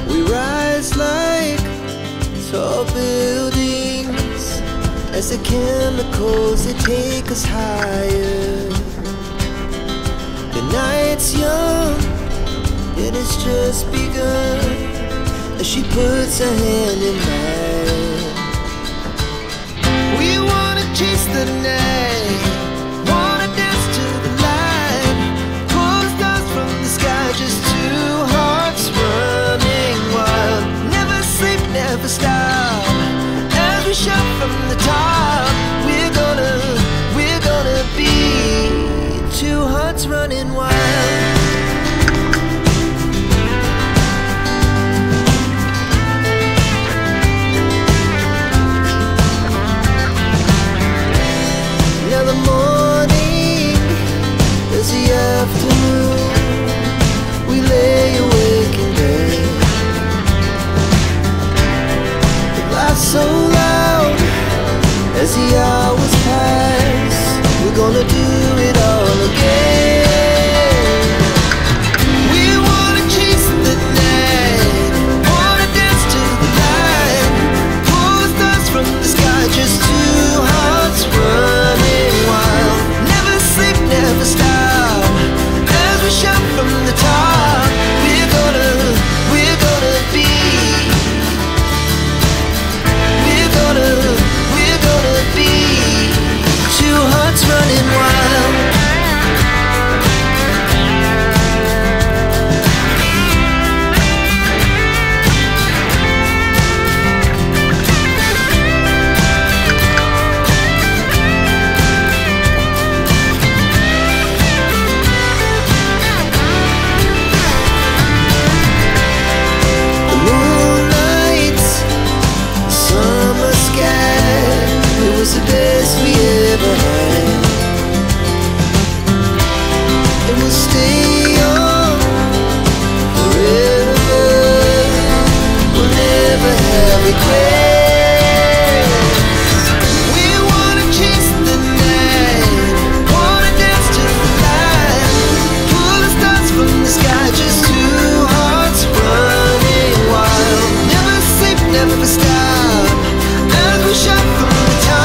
We rise like tall buildings as the chemicals, they take us higher. The night's young, and it's just begun as she puts her hand in mine. We wanna chase the night, wanna dance to the light, pull the stars from the sky, just two hearts running wild. Never sleep, never stop, as we shout from the top. We're gonna be two hearts running wild. The morning is the afternoon. We lay awake in bed. The laughs so loud as the hours pass. We're gonna do it all again. We wanna chase the night, wanna dance to the light, pull the stars from the sky, just two hearts running. Never stop, as we shout from the top. We're gonna be, we're gonna be two hearts running wild. The best we ever had, and we'll stay on forever. We'll never have regrets. We wanna chase the night, wanna dance to the light, pull the stars from the sky, just two hearts running wild. Never sleep, never stop, as we shout from the top.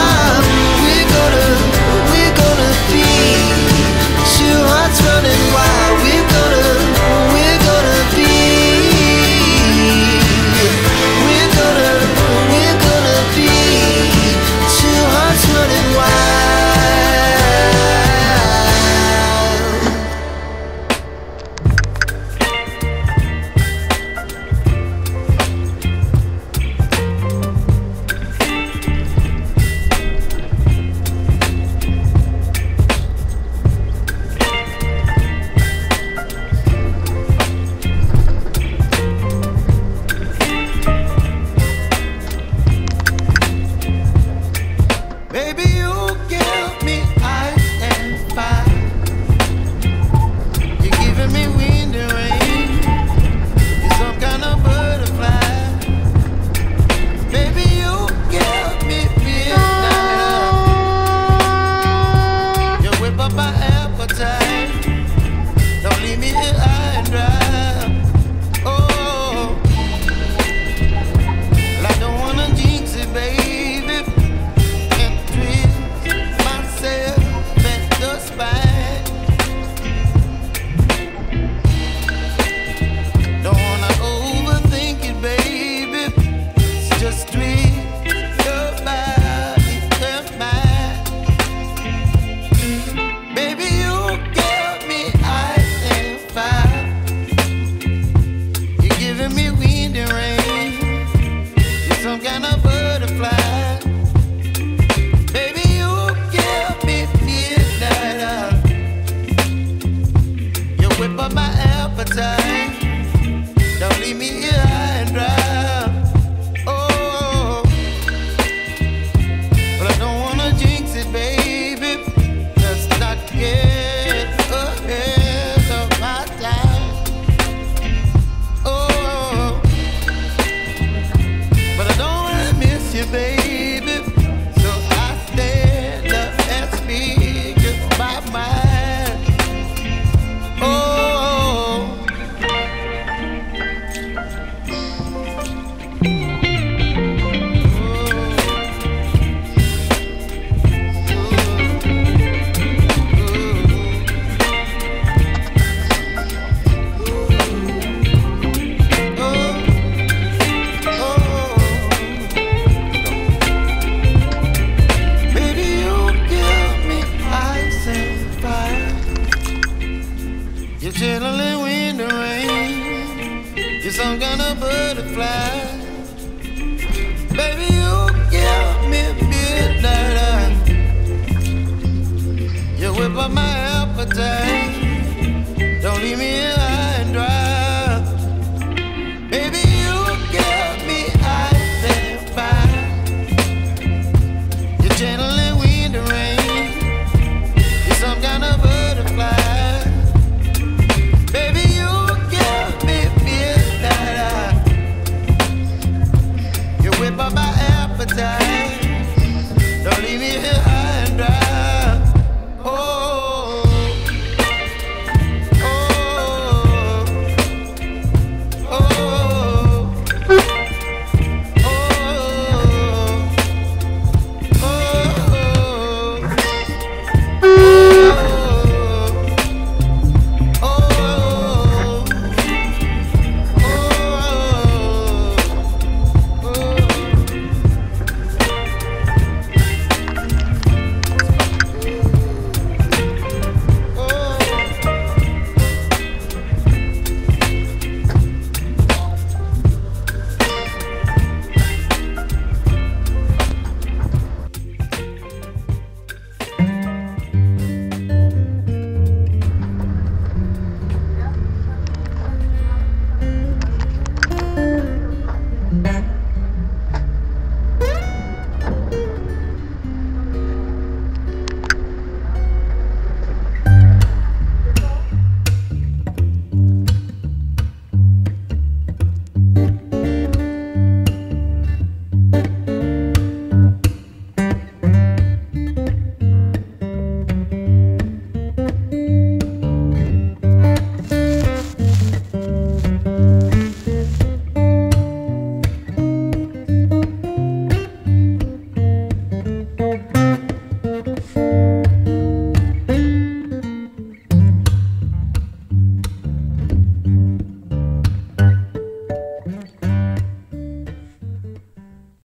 Running wild, we're gonna be, we're gonna be two hearts running wild. Oh You're some kind of butterfly. Baby, you give me midnight. You whip up my appetite. Don't leave me here